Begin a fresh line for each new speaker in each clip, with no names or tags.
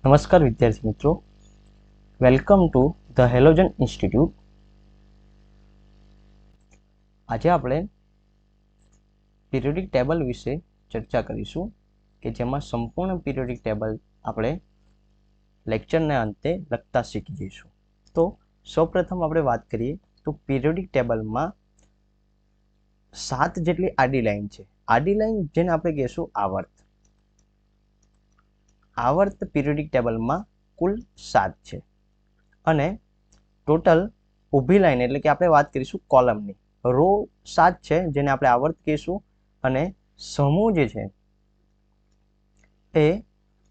નમસ્કાર વિદ્યાર્થી મિત્રો, welcome to the halogen institute. આજે આપણે પીરિયોડિક ટેબલ વિશે ચર્ચા કરીશું કે જેમાં સંપૂર્ણ પીરિયોડિક ટેબલ આપણે લેક્ચરના અંતે લખતા શીખી જઈશું. તો સૌપ્રથમ આપણે વાત કરીએ તો પીરિયોડિક ટેબલમાં 7 જેટલી આડી લાઈન છે. આડી લાઈન જેને આપણે કહીશું આવર્ત પીરિયોડિક ટેબલમાં કુલ 7 છે અને ટોટલ ઊભી લાઈન એટલે કે આપણે વાત કરીશું કોલમની રો 7 છે જેને આપણે આવર્ત કહીશું અને સમૂહ જે છે એ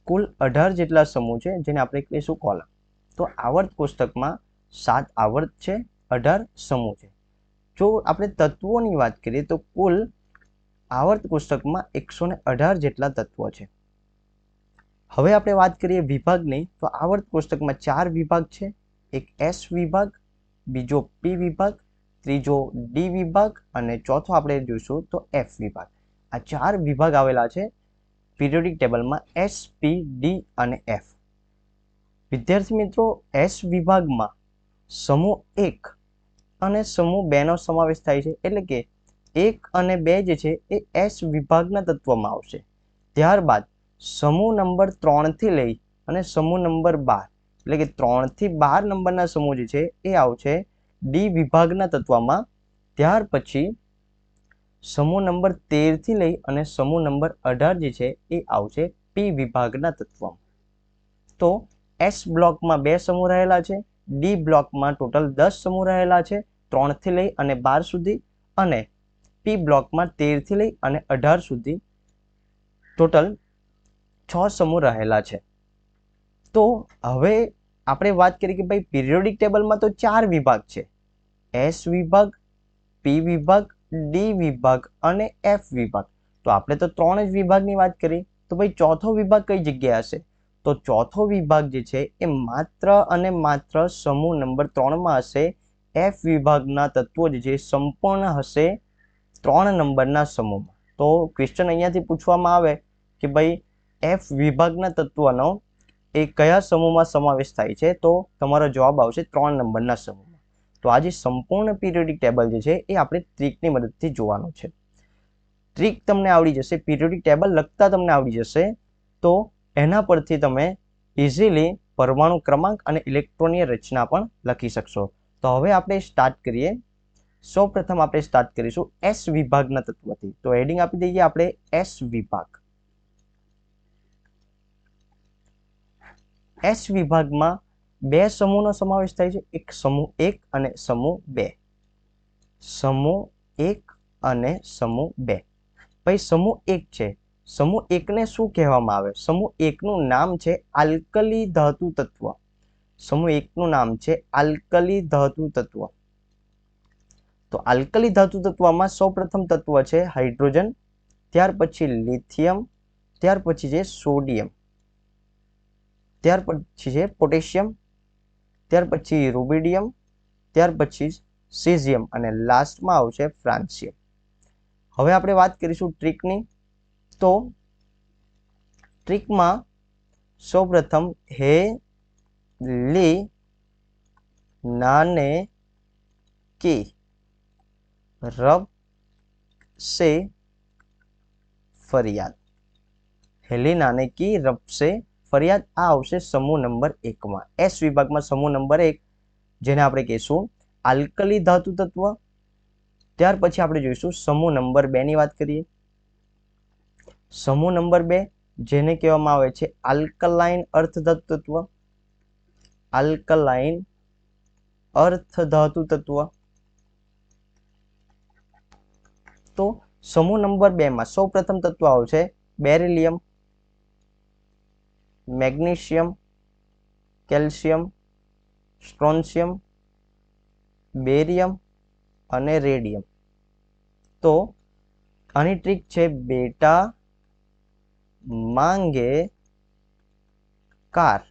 કુલ 18 જેટલા સમૂહ છે જેને આપણે કહીશું કોલમ. તો આવર્ત કોષ્ટકમાં 7 આવર્ત છે, 18 સમૂહ છે. જો આપણે તત્વોની વાત કરીએ તો કુલ આવર્ત કોષ્ટકમાં 118 જેટલા તત્વો છે. હવે આપણે વાત કરીએ વિભાગની તો આવર્ત કોષ્ટકમાં 4 વિભાગ છે. એક એસ વિભાગ, બીજો પી વિભાગ, ત્રીજો ડી વિભાગ અને ચોથો આપણે જોઈશું તો એફ વિભાગ. આ 4 વિભાગ આવેલા છે પીરિયોડિક ટેબલમાં એસ, પી, ડી અને એફ. વિદ્યાર્થી મિત્રો, એસ વિભાગમાં સમૂહ 1 અને સમૂહ 2 નો સમાવેશ થાય છે. એટલે કે 1 અને 2 જે છે એ એસ વિભાગના તત્વમાં આવશે. ત્યારબાદ સમૂહ નંબર 3 થી લઈ અને સમૂહ નંબર 12 એટલે કે 3 થી 12 નંબરના સમૂહ જે છે એ આવશે ડી વિભાગના તત્વમાં. ત્યાર પછી સમૂહ નંબર 13 થી લઈ અને સમૂહ નંબર 18 જે છે એ આવશે પી વિભાગના તત્વમાં. તો એસ બ્લોકમાં 2 સમૂહ રહેલા છે, ડી બ્લોકમાં ટોટલ 10 સમૂહ રહેલા છે 3 થી લઈ અને 12 સુધી, અને પી બ્લોકમાં 13 થી લઈ અને 18 સુધી ટોટલ 6 સમૂહ રહેલા છે. તો હવે આપણે વાત કરીએ કે ભાઈ પીરિયોડિક ટેબલમાં તો 4 વિભાગ છે, એસ વિભાગ, પી વિભાગ, ડી વિભાગ અને એફ વિભાગ. તો આપણે તો 3 જ વિભાગની વાત કરી, તો ભાઈ ચોથો વિભાગ કઈ જગ્યાએ હશે? તો ચોથો વિભાગ જે છે એ માત્ર અને માત્ર સમૂહ નંબર 3 માં હશે. એફ વિભાગના તત્વો જે છે સંપૂર્ણ હશે 3 નંબરના સમૂહમાં. તો ક્વેશ્ચન અહીંયાથી પૂછવામાં આવે કે ભાઈ એફ વિભાગના તત્વનો એ કયા સમૂહમાં સમાવેશ થાય છે? તો તમારો જવાબ આવશે 3 નંબરના સમૂહમાં. તો આ જે સંપૂર્ણ પીરિયોડિક ટેબલ જે છે એ આપણે ટ્રીકની મદદથી જોવાનું છે. ટ્રીક તમને આવડી જશે, પીરિયોડિક ટેબલ લખતા તમને આવડી જશે, તો એના પરથી તમે ઇઝીલી પરમાણુ ક્રમાંક અને ઇલેક્ટ્રોનની રચના પણ લખી શકશો. તો હવે આપણે સ્ટાર્ટ કરીએ. સૌપ્રથમ આપણે સ્ટાર્ટ કરીશું એસ વિભાગના તત્વથી. તો હેડિંગ આપી દઈએ આપણે એસ વિભાગ. એસ વિભાગમાં 2 સમૂહનો સમાવેશ થાય છે, એક સમૂહ 1 અને સમૂહ 2. સમૂહ 1 અને સમૂહ 2. ભાઈ સમૂહ 1 છે, સમૂહ 1 ને શું કહેવામાં આવે? સમૂહ 1 નું નામ છે આલ્કલી ધાતુ તત્વ. સમૂહ 1 નું નામ છે આલ્કલી ધાતુ તત્વ. તો આલ્કલી ધાતુ તત્વમાં સૌપ્રથમ તત્વ છે હાઇડ્રોજન, ત્યાર પછી લિથિયમ, ત્યાર પછી છે સોડિયમ, ત્યાર પછી છે પોટેશિયમ, ત્યાર પછી રૂબિડિયમ, ત્યાર પછી સીઝિયમ અને લાસ્ટમાં આવશે ફ્રાન્સિયમ. હવે આપણે વાત કરીશું ટ્રીકની. તો ટ્રીકમાં સૌપ્રથમ હે લી નાને કી રબ સે ફરિયાદ. હેલી નાને કી રબ સે ફરિયાદ. આ આવશે સમૂહ નંબર 1 માં. એસ વિભાગમાં સમૂહ નંબર 1 જેને આપણે કહીશું આલ્કલી ધાતુ તત્વ. ત્યાર પછી આપણે જોઈશું સમૂહ નંબર 2 ની વાત કરીએ. સમૂહ નંબર 2 જેને કહેવામાં આવે છે આલ્કલાઇન અર્ધધાતુ તત્વ. આલ્કલાઇન અર્ધધાતુ તત્વ. તો સમૂહ નંબર 2 માં સૌપ્રથમ તત્વ આવશે બેરિલિયમ, મેગ્નેશિયમ, કેલ્શિયમ, સ્ટ્રોન્શિયમ, બેરિયમ અને રેડિયમ. તો આની ટ્રીક છે બેટા માંગે કાર,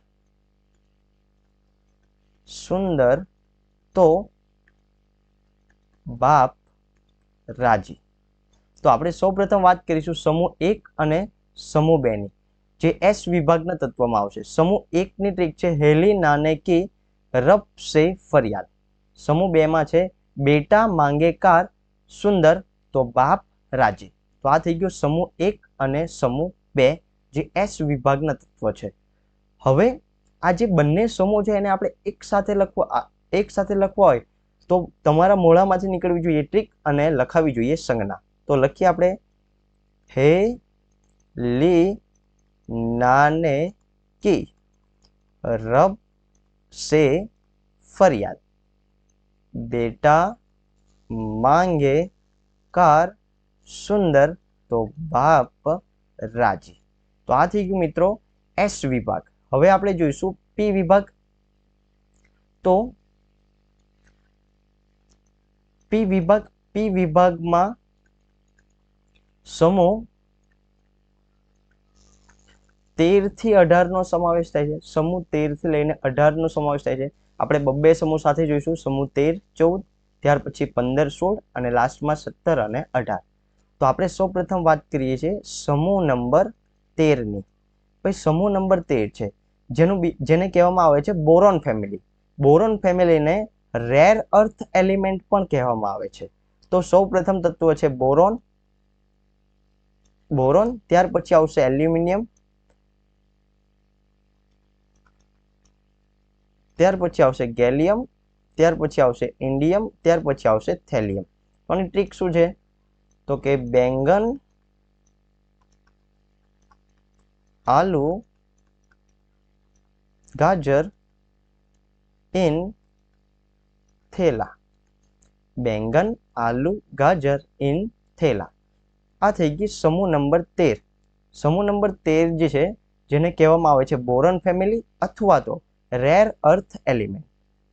સુંદર તો બાપ રાજી. તો આપણે સૌપ્રથમ વાત કરીશું સમૂહ 1 અને સમૂહ 2 ની. જે એસ વિભાગના તત્વમાં આવશે. સમૂહ 1 ની ટ્રીક છે હેલી નાને કી રબ સે ફરિયાદ. સમૂહ 2 માં છે બેટા માંગે કાર સુંદર તો બાપ રાજી. તો આ થઈ ગયો સમૂહ 1 અને સમૂહ 2 જે એસ વિભાગના તત્વ છે. હવે આ જે બંને સમૂહ છે એને આપણે એક સાથે લખવા હોય તો તમારા મોઢામાંથી નીકળવી જોઈએ ટ્રીક અને લખાવી જોઈએ સંજ્ઞા. તો લખીએ આપણે હે લી નાને કી રબ સે ફરિયાદ, બેટા માંગે કાર સુંદર તો બાપ રાજી. તો આ થઈ ગયું મિત્રો એસ વિભાગ. હવે આપણે જોઈશું પી વિભાગ. તો પી વિભાગમાં સમૂહ 13 થી 18 નો સમાવેશ થાય છે. સમૂહ 13 થી લઈને 18 નો સમાવેશ થાય છે. આપણે બબ્બે સમૂહ સાથે જોઈશું, સમૂહ 13, 14, ત્યાર પછી 15, 16 અને લાસ્ટમાં 17 અને 18. તો આપણે સૌપ્રથમ વાત કરીએ છીએ સમૂહ નંબર 13 ની. ભાઈ સમૂહ નંબર 13 છે જેને કહેવામાં આવે છે બોરોન ફેમિલી. બોરોન ફેમિલીને રેર અર્થ એલિમેન્ટ પણ કહેવામાં આવે છે. તો સૌપ્રથમ તત્વ છે બોરોન, ત્યાર પછી આવશે એલ્યુમિનિયમ, ત્યાર પછી આવશે ગેલિયમ, ત્યાર પછી આવશે ઇન્ડિયમ, ત્યાર પછી આવશે થેલિયમ. આની ટ્રીક શું છે તો કે બેંગન, આલુ, ગાજર ઇન થેલા. બેંગન, આલુ, ગાજર ઇન થેલા. આ થઈ ગઈ સમૂહ નંબર 13. સમૂહ નંબર 13 જે છે જેને કહેવામાં આવે છે બોરોન ફેમિલી અથવા તો રેર અર્થ એલિમેન્ટ.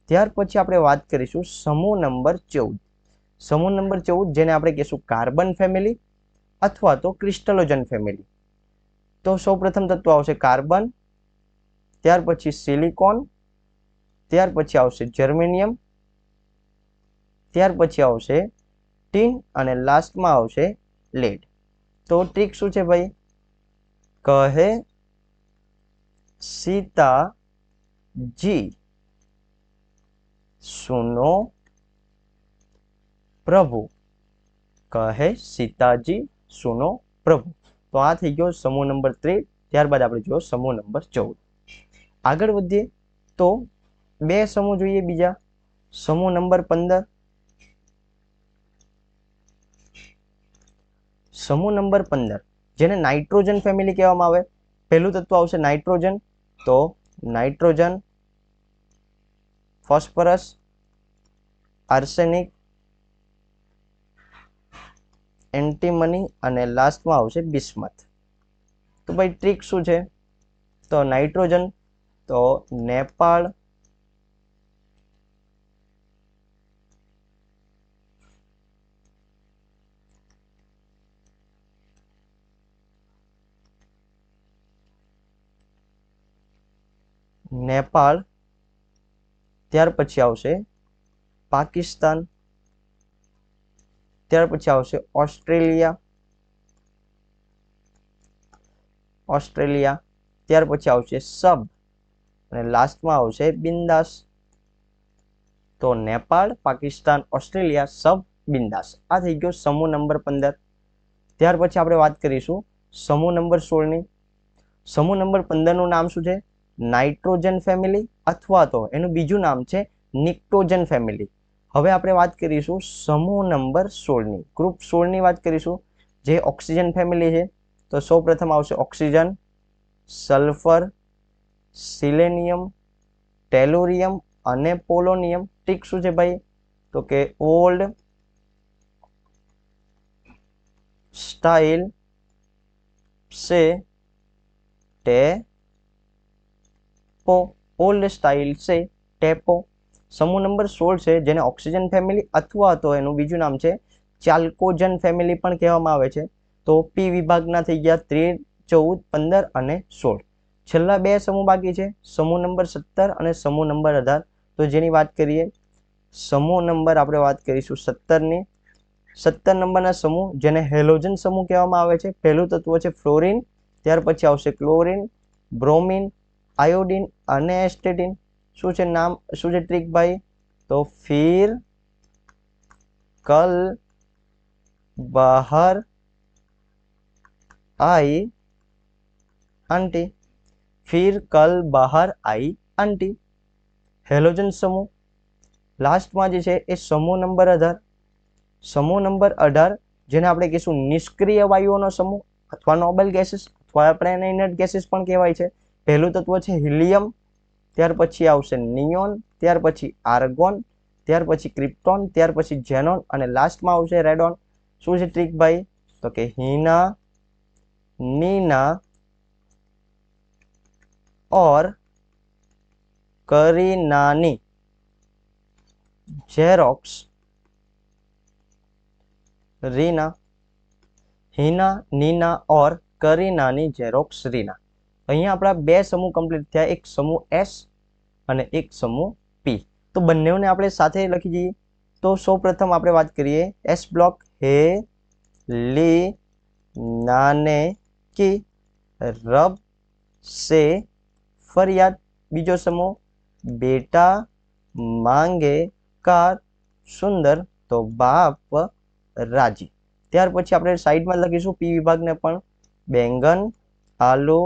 ત્યાર પછી આપણે વાત કરીશું સમૂહ નંબર 14. સમૂહ નંબર 14 જેને આપણે કહીશું કાર્બન ફેમિલી અથવા તો ક્રિસ્ટલોજન ફેમિલી. તો સૌપ્રથમ તત્વ આવશે કાર્બન, ત્યાર પછી સિલિકોન, ત્યાર પછી આવશે જર્મેનિયમ, ત્યાર પછી આવશે ટીન અને લાસ્ટમાં આવશે લેડ. તો ટ્રીક શું છે ભાઈ? કહે સીતાજી સુનો પ્રભુ, કહે સીતાજી સુનો પ્રભુ. તો આ થઈ ગયો સમૂહ નંબર 13. ત્યારબાદ આપણે જોયો સમૂહ નંબર 14. આગળ વધીએ તો બે સમૂહ જોઈએ બીજા. સમૂહ નંબર 15. સમૂહ નંબર 15 જેને નાઇટ્રોજન ફેમિલી કહેવામાં આવે. પહેલું તત્વ આવશે નાઇટ્રોજન. તો નાઇટ્રોજન, ફોસ્ફરસ, આર્સેનિક, એન્ટીમની અને લાસ્ટમાં આવશે બિસ્મથ. તો ભાઈ ટ્રીક શું છે તો નાઇટ્રોજન તો નેપાળ, ત્યાર પછી આવશે પાકિસ્તાન, ત્યાર પછી આવશે ઓસ્ટ્રેલિયા, ત્યાર પછી આવશે સબ અને લાસ્ટમાં આવશે બિંદાસ. તો નેપાળ, પાકિસ્તાન, ઓસ્ટ્રેલિયા, સબ, બિંદાસ. આ થઈ ગયો સમૂહ નંબર 15. ત્યાર પછી આપણે વાત કરીશું સમૂહ નંબર 16 ની. સમૂહ નંબર 15 નું નામ શું છે? નાઇટ્રોજન ફેમિલી અથવા તો એનું બીજું નામ છે નિક્ટોજન ફેમિલી. હવે આપણે વાત કરીશું સમૂહ નંબર 16 ની. ગ્રુપ 16 ની વાત કરીશું જે ઓક્સિજન ફેમિલી છે. તો સૌપ્રથમ આવશે ઓક્સિજન, સલ્ફર, સિલેનિયમ, ટેલુરિયમ અને પોલોનિયમ. ટ્રીક શું છે ભાઈ તો કે ઓલ્ડ સ્ટાઇલ સે ટેપો, ઓલ્ડ સ્ટાઇલ સે ટેપો. સમૂહ નંબર 16 છે જેને ઓક્સિજન ફેમિલી અથવા તો એનું બીજું નામ છે ચાલ્કોજન ફેમિલી પણ કહેવામાં આવે છે. તો પી વિભાગના થઈ ગયા 13, 14, 15 અને 16. છેલ્લા બે સમૂહ બાકી છે, સમૂહ નંબર 17 અને સમૂહ નંબર 18. તો જેની વાત કરીએ સમૂહ નંબર આપણે વાત કરીશું 17 ની. 17 નંબરના સમૂહ જેને હેલોજન સમૂહ કહેવામાં આવે છે. પહેલું તત્વ છે ફ્લોરિન, ત્યાર પછી આવશે ક્લોરીન, બ્રોમિન, આયોડિન અને એસ્ટેટિન. શું છે નામ, શું છે ટ્રીક ભાઈ? તો ફિર કલ બહાર आई आंटी, फिर कल बहार आई आंटी. हेलोजन समूह लास्टમાં જે છે એ સમૂહ નંબર 18. સમૂહ નંબર 18 જેને આપણે કહીશું નિષ્ક્રિય વાયુઓનો સમૂહ અથવા નોબલ ગેસીસ અથવા આપણે એને ઇનર્ટ ગેસીસ પણ કહેવાય છે. પહેલું તત્વ છે હિલિયમ, ત્યાર પછી આવશે નિયોન, ત્યાર પછી આર્ગોન, ત્યાર પછી ક્રિપ્ટોન, ત્યાર પછી ઝેનોન અને લાસ્ટમાં આવશે રેડોન. શું છે ટ્રીક ભાઈ? તો કે हीना, नीना और करीनानी जेरोक्स रीना. हीना, नीना और करीनानी जेरोक्स रीना. અહીંયા આપણા બે સમૂહ કમ્પ્લીટ થયા, એક સમૂહ એસ અને એક સમૂહ પી. તો બંનેને આપણે સાથે લખી દઈએ. તો સૌપ્રથમ આપણે વાત કરીએ એસ બ્લોક, હે લી નાને की रब से फरियाद. बीजो समूह बेटा मांगे कार सुंदर, तो बाप राजी. ત્યાર પછી આપણે સાઈડમાં લખીશું પી વિભાગને પણ, બેંગન, આલુ,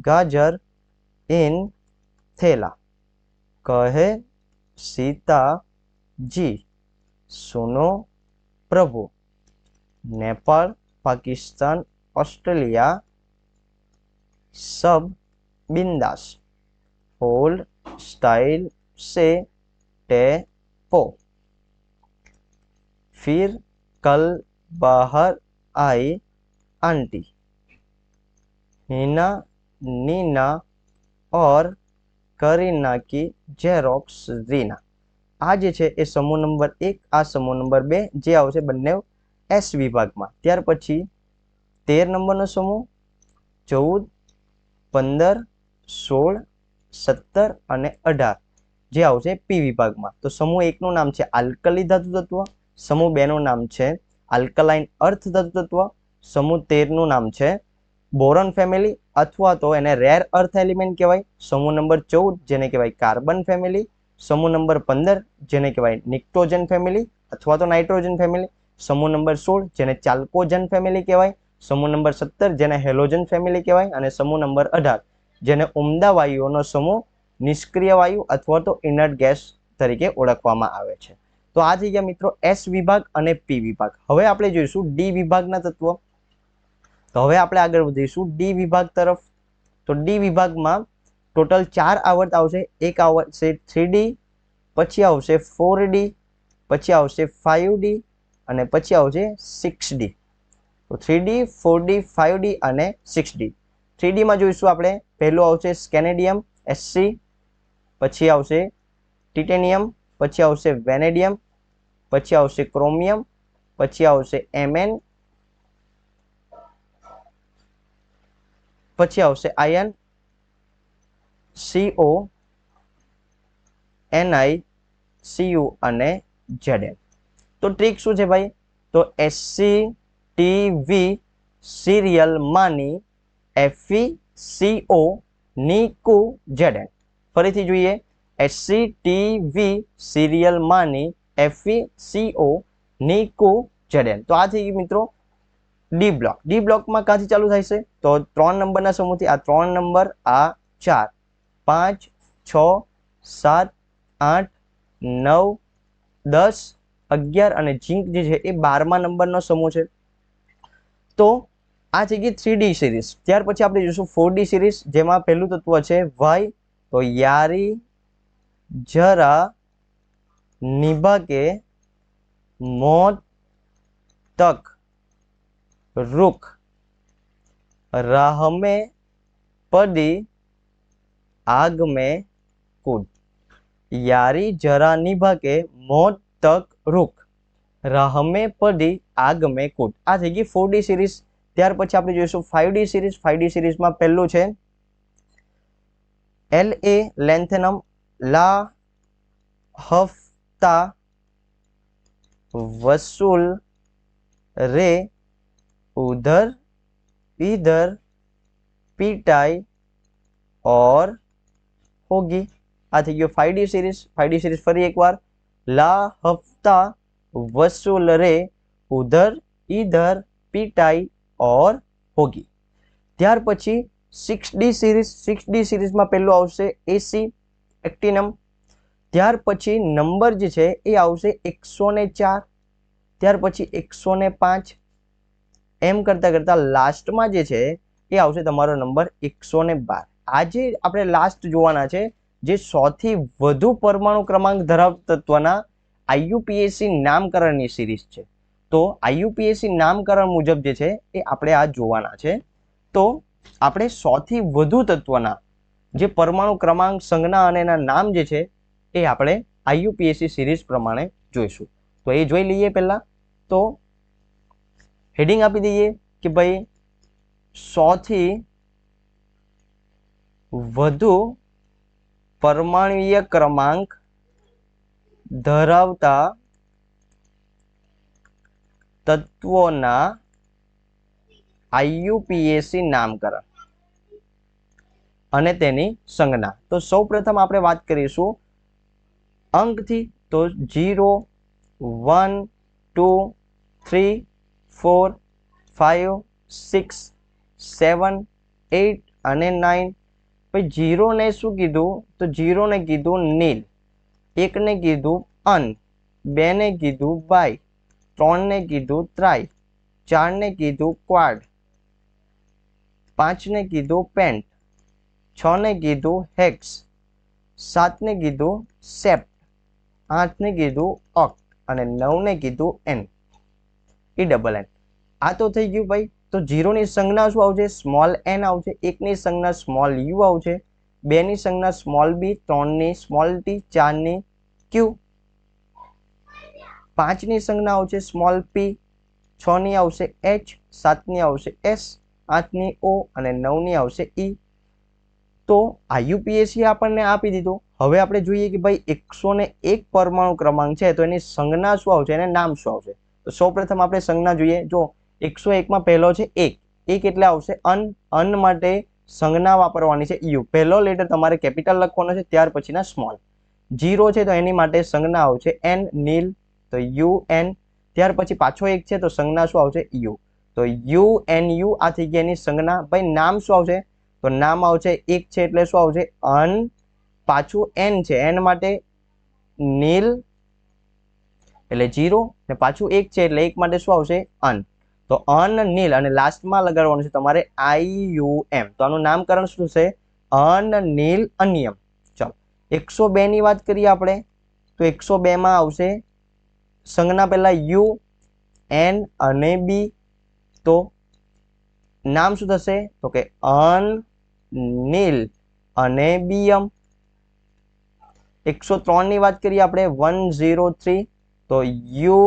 ગાજર इन थैला, कहे सीता जी सुनो प्रभु, नेपाल, पाकिस्तान, ऑस्ट्रेलिया सब बिंदास, ओल्ड स्टाइल से टेपो, फिर कल बाहर आई आंटी, हीना, नीना और करीना की जेरोक्स रीना. આ જે છે એ સમૂહ નંબર 1, આ સમૂહ નંબર 2 જે આવશે બંને એસ વિભાગમાં. ત્યાર પછી 13 નંબરનો સમૂહ 14, 15, 16, 17 અને 18 જે આવશે પી વિભાગમાં. તો સમૂહ 1 નું નામ છે આલ્કલી ધાતુ તત્વ, સમૂહ 2 નું નામ છે આલ્કલાઇન અર્થ ધાતુ તત્વ, સમૂહ 13 નું નામ છે બોરોન ફેમિલી અથવા તો એને રેર અર્થ એલિમેન્ટ કહેવાય, સમૂહ નંબર 14 જેને કહેવાય કાર્બન ફેમિલી, સમૂહ નંબર 15 જેને કહેવાય નિક્ટોજન ફેમિલી અથવા તો નાઇટ્રોજન ફેમિલી, સમૂહ નંબર 16 જેને ચાલ્કોજન ફેમિલી કહેવાય, સમૂહ નંબર 17 જેને હેલોજન ફેમિલી કહેવાય અને સમૂહ નંબર 18 જેને ઉમદા વાયુઓનો સમૂહ નિષ્ક્રિય વાયુ અથવા તો ઇનર્ટ ગેસ તરીકે ઓળખવામાં આવે છે. તો આ થઈ ગયા મિત્રો એસ વિભાગ અને પી વિભાગ. હવે આપણે જોઈશું ડી વિભાગના તત્વો. તો હવે આપણે આગળ વધીશું ડી વિભાગ તરફ. તો ડી વિભાગમાં ટોટલ 4 આવર્ત આવશે. એક આવશે 3D, પછી આવશે 4D, પછી આવશે 5D અને પછી આવશે 6D. તો 3D, 4D, 5D અને 6D. 3D માં જોઈશું આપણે, પહેલું આવશે સ્કેનેડિયમ SC, પછી આવશે ટિટેનિયમ, પછી આવશે વેનેડિયમ, પછી આવશે ક્રોમિયમ, પછી આવશે Mn, પછી આવશે આયન CO, Ni, Cu અને Zn. તો ટ્રીક શું છે ભાઈ? તો SC TV સિરિયલ માની FeCO નીકુ Zn. ફરીથી જોઈએ, SC TV સિરિયલ માની FeCO નીકુ Zn. તો આ થઈ ગયું મિત્રો ડી બ્લોક. ડી બ્લોકમાં ક્યાંથી ચાલુ થાય છે? તો 3 નંબરના સમૂહથી, આ 3 નંબર, આ 4, 5, 6, 7, 8, 9, 10, 11 અને ઝીંક જે છે એ 12મા નંબરનો સમૂહ છે. તો આ થઈ ગઈ 3D સિરીઝ. ત્યાર પછી આપણે જોઈશું 4D સિરીઝ, જેમાં પહેલું તત્વ છે વાય. તો યારી જરા નિભા કે મોત તક रुख राह में पड़ी आग में कूद. यारी जरा निभा के मौत तक रुख राह में पड़ी आग में कूद. આ થઈ ગઈ 4D સિરીઝ. ત્યાર પછી આપણે જોઈશું 5D સિરીઝ. 5D સિરીઝમાં પહેલું છે LA લેન્થેનમ લા હફતા વसूल रे उधर इधर पीटाई और होगी। आ थी गयो 5D सीरीज। 5D सीरीज फरी एक बार, ला हफ्ता वसूल रे उधर इधर पीटाई और होगी। ત્યાર પછી 6D सीरीज। 6D सीरीज में पहलू आवशे एसी एक्टिनम। ત્યાર પછી नंबर जे छे ए आवशे 104, ત્યાર પછી 105, एम करता करता लास्ट में जे छे ए आवशे तमारो नंबर 112। आज आपणे लास्ट जोवाना छे जे 100 थी वधु परमाणु क्रमांक धरावता तत्वना आईयूपीएसी नामकरणनी सीरीज छे। तो आईयूपीएसी नामकरण मुजब जे छे ए आपणे आ जोवाना छे। तो આપણે 100 થી વધુ તત્વના જે પરમાણુ ક્રમાંક સંજ્ઞા અને એના નામ જે છે એ આપણે આઈયુપીએસી સિરીઝ પ્રમાણે જોઈશું। તો એ જોઈ લઈએ પહેલા। તો હેડિંગ આપી દઈએ કે ભાઈ 100 થી વધુ પરમાણુય ક્રમાંક ધરાવતા તત્વોના आईयूपीएसी नामकरण અને તેની સંજ્ઞા। તો સૌપ્રથમ આપણે વાત કરીશું અંકથી। તો 0 1 2 3 4 5 6 7 8 અને 9। ભાઈ 0 ને શું કીધું? તો 0 ને કીધું નીલ, 1 ને કીધું અન, 2 ને કીધું બાય, 3 ને કીધું ત્રાય, 4 ને કીધું ક્વાડ, 5 ने कीधु पेंट, 6 ने कीधु हेक्स, 7 ने कीधु सेप्ट, 8 ने कीधु ऑक्ट અને 9 ने कीधु एन ई डबल एन। आ तो थई गयुं भाई। तो 0 ની સંજ્ઞા શું આવશે? સ્મોલ એન આવશે, 1 ની સંજ્ઞા સ્મોલ યુ આવશે, 2 ની સંજ્ઞા સ્મોલ બી, 3 ની સ્મોલ ટી, 4 ની ક્યુ, 5 ની સંજ્ઞા આવશે સ્મોલ પી, 6 ની આવશે એચ, 7 ની આવશે એસ, 8 ની ઓ અને 9 ની આવશે ઈ। તો આઈયુપીએસી આપણને આપી દીધું। હવે આપણે જોઈએ કે ભાઈ 101 પરમાણુ ક્રમાંક છે તો એની સંજ્ઞા શું આવશે અને નામ શું આવશે। તો સૌપ્રથમ આપણે સંજ્ઞા જોઈએ। જો 101 માં પહેલો છે 1, 1 એટલે આવશે અન, અન માટે સંજ્ઞા વાપરવાની છે યુ। પહેલો લેટર તમારે કેપિટલ લખવાનો છે, ત્યાર પછીના સ્મોલ। 0 છે તો એની માટે સંજ્ઞા આવશે એન, નીલ, તો યુ એન। ત્યાર પછી પાછો 1 છે તો સંજ્ઞા શું આવશે? યુ। तो यू एन यू आ थी गई संज्ञा। भाई नाम शू आवशे? तो नाम आवशे 1 छे एटले शू आवशे? अन, पाछू एन छे, एन माटे नील एटले 0 ने पाछू 1 छे एटले 1 माटे शू आवशे? अन। तो अन नील અને લાસ્ટ માં લગાડવાનું છે તમારે आई यू एम। तो આનું નામકરણ શું છે? અન નીલ અન્યમ। ચાલો 102 ની વાત કરીએ આપણે। તો 102 માં આવશે સંજ્ઞા પહેલા યુ એન અને બી। तो नाम शू थशे? तो के अन नील अने बीएम। 103 ની વાત કરીએ આપણે 103। तो यू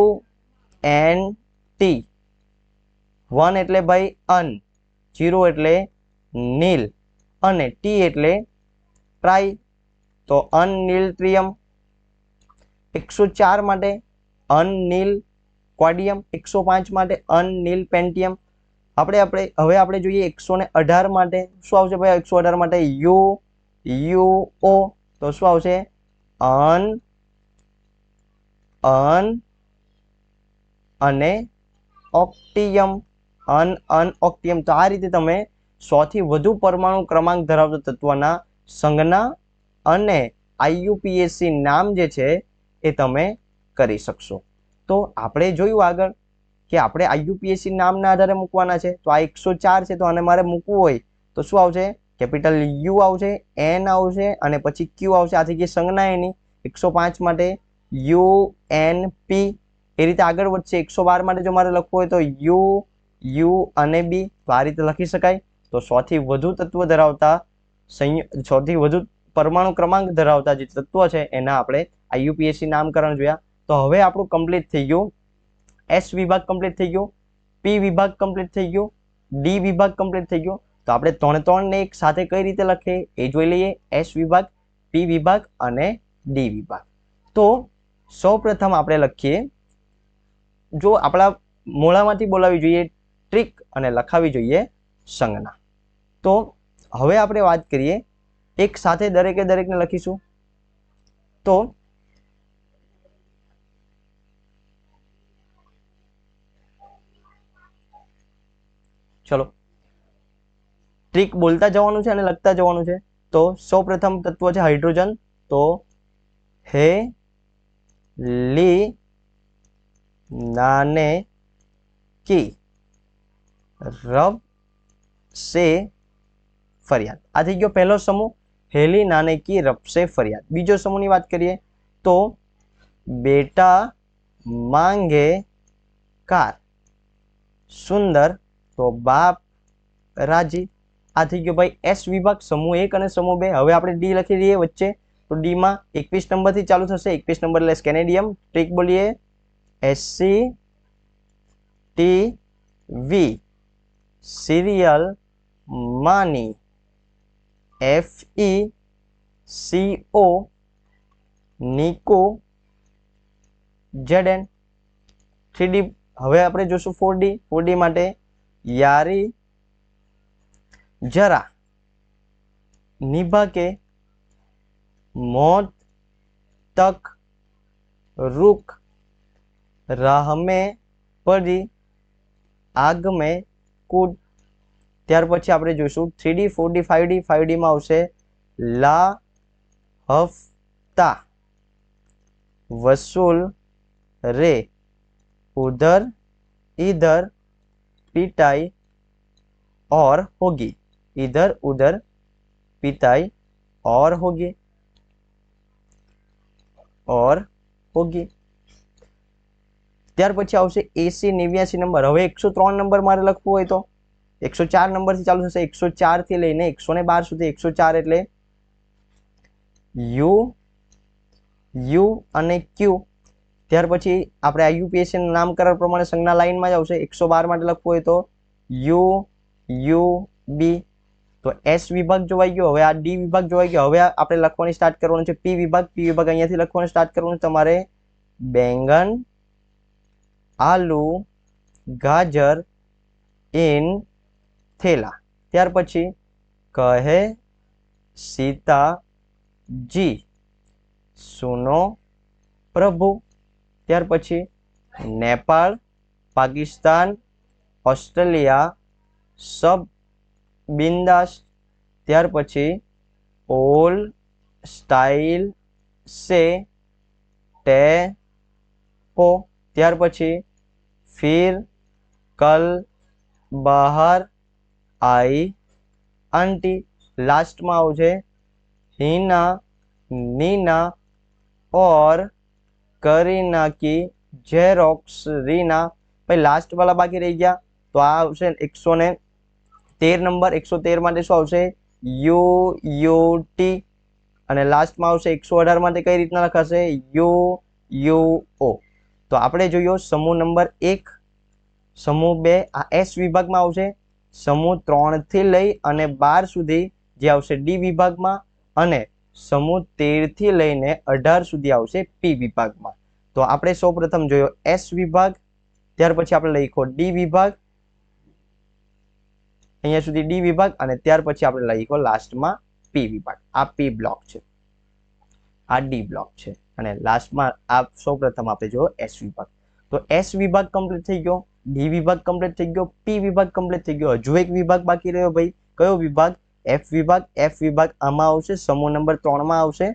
एन टी, 1 એટલે ભાઈ અન, 0 એટલે નીલ અને ટી એટલે ટ્રાય। તો અન નીલ ટ્રિયમ। 104 માટે અન નીલ क्वाडियम, 105 माटे अननील पेंटियम। હવે આપણે જોઈએ 118 માટે શું આવશે ભાઈ? 118 માટે યુ યુ ઓ, તો શું આવશે? અન અન અને ઓક્ટિયમ, અન અન ઓક્ટિયમ। તો આ રીતે તમે 100 થી વધુ પરમાણુ ક્રમાંક ધરાવતા તત્વના સંજ્ઞા અને આઈયુપીએસી નામ જે છે એ તમે કરી શકશો। तो આપણે જોયું આગળ કે આપણે આઈયુપીએસી નામના આધારે મૂકવાના છે। તો આ 104 છે તો આને મારે મૂકવું હોય તો શું આવશે? કેપિટલ યુ આવશે, એન આવશે અને પછી ક્યુ આવશે। આ થઈ ગઈ સંજ્ઞા એની। 105 માટે યુ એન પી, એ રીતે આગળ વધશે। 112 માટે જો મારે લખવું હોય તો યુ યુ અને બી, તો આ રીતે લખી શકાય। તો 100 થી વધુ તત્વ ધરાવતા 100 થી વધુ પરમાણુ ક્રમાંક ધરાવતા જે તત્વ છે એના આપણે આઈયુપીએસી નામકરણ જોયા। तो हवे आपणुं कम्प्लीट थई गयुं। एस विभाग कम्प्लीट थई गयो, पी विभाग कम्प्लीट थई गयो, डी विभाग कम्प्लीट थई गयो। तो आपणे 3 ने एक साथे कई रीते लखीए ए जोई लईए। एस विभाग, पी विभाग अने डी विभाग। तो सौप्रथम आपणे लखीए, जो आपणा मोढामांथी बोलावी जोईए ट्रीक अने लखावी जोईए संज्ञा। तो હવે આપણે વાત કરીએ એક સાથે દરેકે દરેકને લખીશું. તો ચલો ટ્રીક બોલતા જવાનું છે અને લખતા જવાનું છે. તો સૌપ્રથમ તત્વ છે હાઇડ્રોજન. તો હે લી નાને કી રબ સે ફરિયાદ. આ થઈ ગયો પહેલો સમૂહ, હેલી નાને કી રબ સે ફરિયાદ. બીજો સમૂહની વાત કરીએ તો બેટા માંગે કાર સુંદર તો બાપ રાજી. આ થઈ ગયો ભાઈ એસ વિભાગ, સમૂહ 1 અને સમૂહ 2. હવે આપણે ડી લખી દઈએ વચ્ચે. તો ડી માં 21 નંબરથી ચાલુ થશે. 21 નંબર એટલે સ્કેનેડિયમ. ટ્રીક બોલીએ SCTV સિરિયલ માની FECO નિકો ZN. 3D હવે આપણે જોશું 4D. 4D માટે યારી જરા નિભા કે मौत तक रुक राह में पड़ी आग में कूद. ત્યાર પછી આપણે જોઈશું 3D 4D 5D. 5D માં આવશે લા હફતા વसूल रे उधर इधर पिटाई और होगी. इधर उधर पिटाई और होगी और होगी. ત્યાર પછી આવશે AC 89 નંબર. હવે 103 નંબર મારે લખવું હોય તો 104 નંબરથી ચાલુ થશે. 104 થી લઈને 112 સુધી. 104 એટલે યુ અને ક્યુ. ત્યાર પછી આપણે આ UPSC નામકરણ પ્રમાણે સંજ્ઞા લાઈનમાં જ આવશે. 112 માટે લખવું હોય તો UB. તો એસ વિભાગ જોવાઈ ગયો. હવે આ ડી વિભાગ જોવાઈ ગયો. હવે આપણે લખવાની સ્ટાર્ટ કરવાનું છે પી વિભાગ. પી વિભાગ અહીંયાથી લખવાનું સ્ટાર્ટ કરવાનું તમારે બેંગન આલુ ગાજર ઇન થેલા. ત્યાર પછી કહે સીતાજી સુનો પ્રભુ. ત્યાર પછી નેપાળ પાકિસ્તાન ઓસ્ટ્રેલિયા સબ बिंदास. ત્યાર પછી ઓલ સ્ટાइल से टेपो. ત્યાર પછી फिर कल बाहर आई आंटी. लास्ट में आवशे हीना नीना और करीना की जेरोक्स रीना. भाई लास्ट वाला बाकी रही गया. तो आ आवशे 113 नंबर. 113 માટે શું આવશે UUT. અને લાસ્ટમાં આવશે 118 માટે કઈ રીતના લખાશે UUO. તો આપણે જોયો સમૂહ નંબર 1, સમૂહ 2 આ એસ વિભાગમાં આવશે. સમૂહ 3 થી લઈ અને 12 સુધી જે આવશે ડી વિભાગમાં, અને સમૂહ 13 થી લઈને 18 સુધી આવશે પી વિભાગમાં. તો આપણે સૌપ્રથમ જોયો એસ વિભાગ, ત્યાર પછી આપણે લખ્યો ડી વિભાગ, અહીંયા સુધી ડી વિભાગ, અને ત્યાર પછી આપણે લખ્યો લાસ્ટમાં પી વિભાગ. આ પી બ્લોક છે, આ ડી બ્લોક છે, અને લાસ્ટમાં આ સૌપ્રથમ આપણે જોયો એસ વિભાગ. તો એસ વિભાગ કમ્પ્લીટ થઈ ગયો, ડી વિભાગ કમ્પ્લીટ થઈ ગયો, પી વિભાગ કમ્પ્લીટ થઈ ગયો. હજુ એક વિભાગ બાકી રહ્યો ભાઈ. કયો વિભાગ? એફ વિભાગ. એફ વિભાગ આમાં આવશે, સમૂહ નંબર 3 માં આવશે.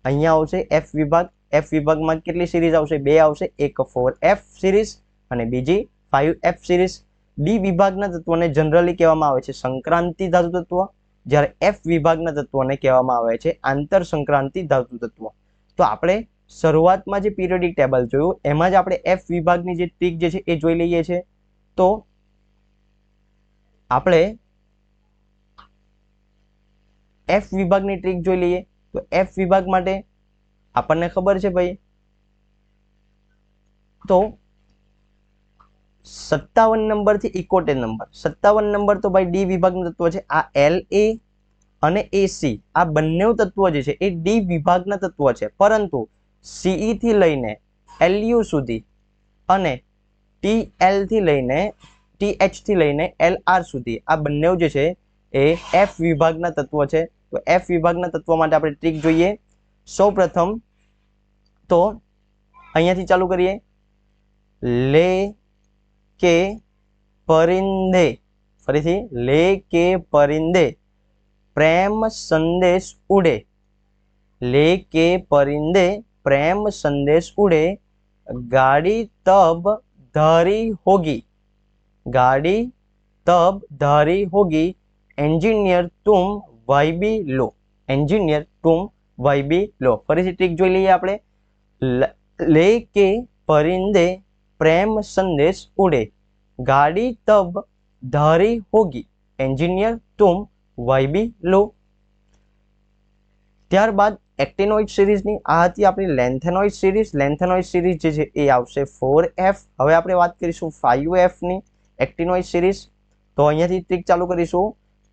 અહીંયા આવશે એફ વિભાગ. એફ વિભાગમાં કેટલી સિરીઝ આવશે? 2 આવશે. એક 4F સિરીઝ અને બીજી 5F સિરીઝ. ડી વિભાગના તત્વોને જનરલી કહેવામાં આવે છે સંક્રાંતિ ધાતુ તત્વ, જ્યારે એફ વિભાગના તત્વોને કહેવામાં આવે છે આંતર સંક્રાંતિ ધાતુ તત્વ. તો આપણે શરૂઆતમાં જે પીરિયોડિક ટેબલ જોયું એમાં જ આપણે એફ વિભાગની જે ટ્રીક જે છે એ જોઈ લઈએ છીએ. તો આપણે એફ વિભાગની ટ્રીક જોઈ લઈએ. તો એફ વિભાગ માટે આપણને ખબર છે ભાઈ, તો 57 નંબર થી 71 નંબર. 57 નંબર તો ભાઈ ડી વિભાગનું તત્વ છે. આ LA અને AC આ બંને તત્વો જે છે એ ડી વિભાગના તત્વ છે, પરંતુ CE થી લઈને LU સુધી અને TL થી લઈને TH થી લઈને LR સુધી આ બંને જે છે એ એફ વિભાગના તત્વો છે. તો એફ વિભાગના તત્વો માટે આપણે ટ્રીક જોઈએ. સૌ પ્રથમ તો અહીંયાથી ચાલુ કરીએ. લે કે પરિંદે, ફરીથી લે કે પરિંદે પ્રેમ સંદેશ ઉડે. લે કે પરિંદે પ્રેમ સંદેશ ઉડે, ગાડી તબ धारी होगी. गाड़ी तब धारी होगी, एंजीनियर तुम वाईबी लो. एंजीनियर तुम वाईबी लो. फरीथी ट्रीक जोई लईए आपणे. ले के परिंदे प्रेम संदेश उड़े, गाड़ी तब धारी होगी, एंजीनियर तुम वाईबी लो. ત્યારબાદ એક્ટિનોઇડ સિરીઝની આ હતી આપણી લેન્થેનોઇડ સિરીઝ. લેન્થેનોઇડ સિરીઝ જે છે એ આવશે 4F. હવે આપણે વાત કરીશું 5F ની એક્ટિનોઇડ સિરીઝ. તો અહીંયાથી ટ્રીક ચાલુ કરીશું.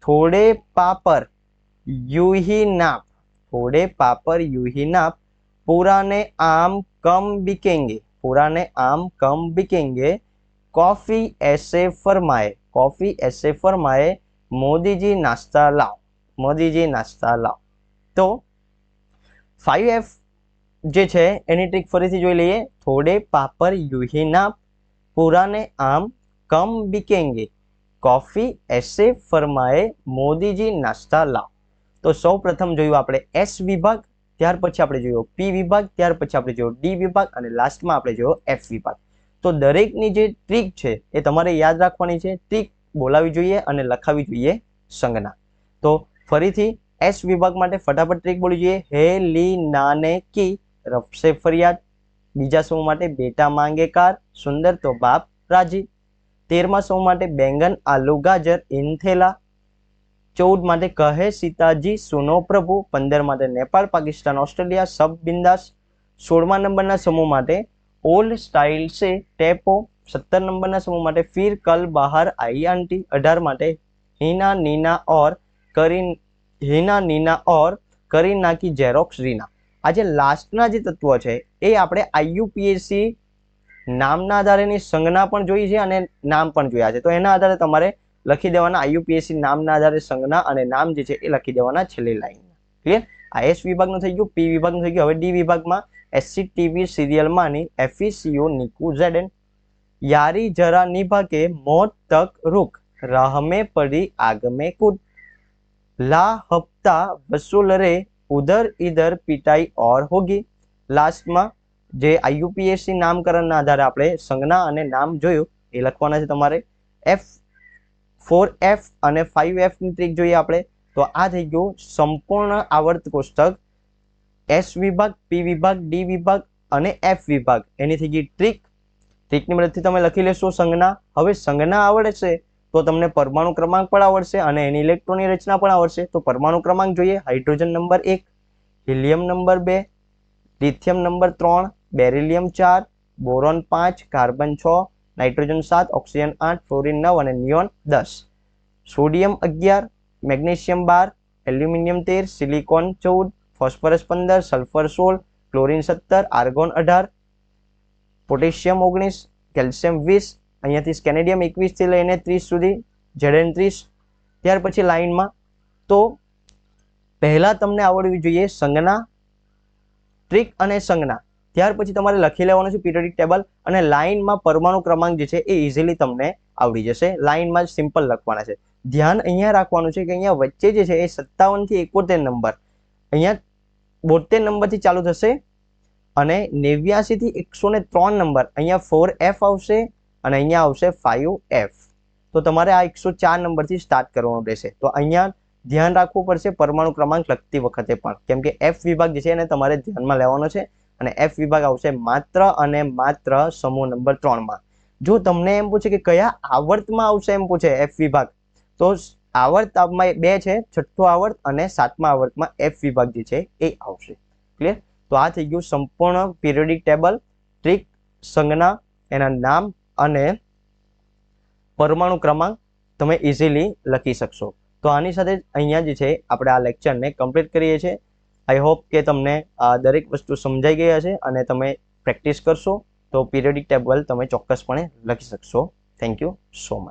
થોડે પાપર यूही नाप, थोड़े पापर यूही नाप, पुराने आम कम बिकेंगे, पुराने आम कम बिकेंगे, कॉफी ऐसे फरमाए, कॉफी ऐसे फरमाए, मोदी जी नाश्ता लाओ, मोदी जी नाश्ता लाओ. तो 5F જે છે એની ટ્રીક ફરીથી જોઈ લઈએ. થોડે પાપર यूही नाप, पुराने आम कम बिकेंगे, कॉफी ऐसे फरमाए, मोदी जी नाश्ता लाओ. तो सौ प्रथम જોયું આપણે એસ વિભાગ, ત્યાર પછી આપણે જોયો પી વિભાગ, ત્યાર પછી આપણે જોયો ડી વિભાગ અને લાસ્ટમાં આપણે જોયો એફ વિભાગ. તો દરેકની જે ટ્રીક છે એ તમારે યાદ રાખવાની છે. ટ્રીક બોલાવી જોઈએ અને લખાવી જોઈએ સંજ્ઞા. તો ફરીથી એસ વિભાગ માટે ફટાફટ ટ્રીક બોલી જોઈએ. હે લી નાને કી રફસે ફરિયાદ. બીજા સમૂહ માટે બેટા માંગે કાર, સુંદર તો બાપ રાજી. 13મા સમૂહ માટે બેંગન આલू ગાજર इन थेला. 14 માટે કહે સીતાજી સુનો પ્રભુ. 15 માટે નેપાળ પાકિસ્તાન ઓસ્ટ્રેલિયા સબ બિંદાસ. 16મા નંબરના સમૂહ માટે ઓલ્ડ સ્ટાઇલ સે ટેપો. 17 નંબરના સમૂહ માટે ફિર કલ બહાર आई आंटी. 18 માટે हीना नीना और करीना की जेरोक्स रीना. આ જે લાસ્ટના જે તત્વો છે એ આપણે આઈયુપીએસસી નામના આધારેની સંજ્ઞા પણ જોઈ છે અને નામ પણ જોયા છે. તો એના આધારે તમારે લખી દેવાના આઈયુપીએસસી નામના આધારે સંજ્ઞા અને નામ જે છે એ લખી દેવાના છેલ્લી લાઈનમાં. ક્લિયર? આ એસ વિભાગનું થઈ ગયું, પી વિભાગનું થઈ ગયું. હવે ડી વિભાગમાં એસસી ટીવી સિરિયલમાંની એફઈસીઓ નિકુ ઝેડન. यारी जरा निभा के मौत तक रुक, राह में पड़ी आग में कूद, ला हफ्ता वसूल रे उधर इधर पिटाई और होगी. लास्टમાં જે આઈયુપીએસસી નામકરણના આધારે આપણે સંજ્ઞા અને નામ જોયું એ લખવાના છે તમારે. F4F અને 5F ની ટ્રીક જોઈએ આપણે. તો આ થઈ ગયું સંપૂર્ણ આવર્ત કોષ્ટક. એસ વિભાગ, પી વિભાગ, ડી વિભાગ અને એફ વિભાગ એની થઈ ગઈ ટ્રીક. ટ્રીકની મદદથી તમે લખી લેશો સંજ્ઞા. હવે સંજ્ઞા આવડશે તો તમને પરમાણુ ક્રમાંક પણ આવડશે અને એની ઇલેક્ટ્રોનની રચના પણ આવડશે. તો પરમાણુ ક્રમાંક જોઈએ. Hydrogen number 1, helium number 2, lithium number 3, beryllium 4, boron 5, carbon 6, nitrogen 7, oxygen 8, fluorine 9 અને neon 10. Sodium 11, magnesium 12, aluminium 13, silicon 14, phosphorus 15, sulphur 16, chlorine 17, argon 18, potassium 19, calcium 20, અહીંયાથી સ્કેનેડિયમ 21 થી લઈને 30 સુધી, ઝેડન 30. ત્યાર પછી લાઈનમાં તો પહેલા તમને આવડવી જોઈએ સંજ્ઞા, ટ્રીક અને સંજ્ઞા. ત્યાર પછી તમારે લખી લેવાનું છે પીરિયોડિક ટેબલ અને લાઈનમાં પરમાણુ ક્રમાંક જે છે એ ઇઝીલી તમને આવડી જશે. લાઈનમાં જ સિમ્પલ લખવાના છે. ધ્યાન અહીંયા રાખવાનું છે કે અહીંયા વચ્ચે જે છે એ 57 થી 71 નંબર, અહીંયા 72 નંબરથી ચાલુ થશે અને 89 થી 103 નંબર અહીંયા 4F આવશે અને અહીંયા આવશે 5F. તો તમારે આ 104 નંબરથી સ્ટાર્ટ કરવાનું રહેશે. તો અહીંયા ધ્યાન રાખવું પડશે પરમાણુ ક્રમાંક લખતી વખતે પણ, કેમ કે એફ વિભાગ જે છે એને તમારે ધ્યાનમાં લેવાનો છે અને એફ વિભાગ આવશે માત્ર અને માત્ર સમૂહ નંબર 3 માં. જો તમને એમ પૂછે કે કયા આવર્તમાં આવશે એમ પૂછે એફ વિભાગ, તો આવર્ત આમાં 2 છે, છઠ્ઠો આવર્ત અને 7મા આવર્તમાં એફ વિભાગ જે છે એ આવશે. ક્લિયર? તો આ થઈ ગયું સંપૂર્ણ પીરિયોડિક ટેબલ, ટ્રીક, સંજ્ઞા, એના નામ અને પરમાણુ ક્રમાંક તમે ઇઝીલી લખી શકશો. તો આની સાથે અહીંયા જે છે આપણે આ લેક્ચરને કમ્પ્લીટ કરીએ છીએ. આઈ હોપ કે તમને આ દરેક વસ્તુ સમજાઈ ગઈ હશે અને તમે પ્રેક્ટિસ કરશો તો પીરિયોડિક ટેબલ તમે ચોક્કસપણે લખી શકશો. Thank you so much.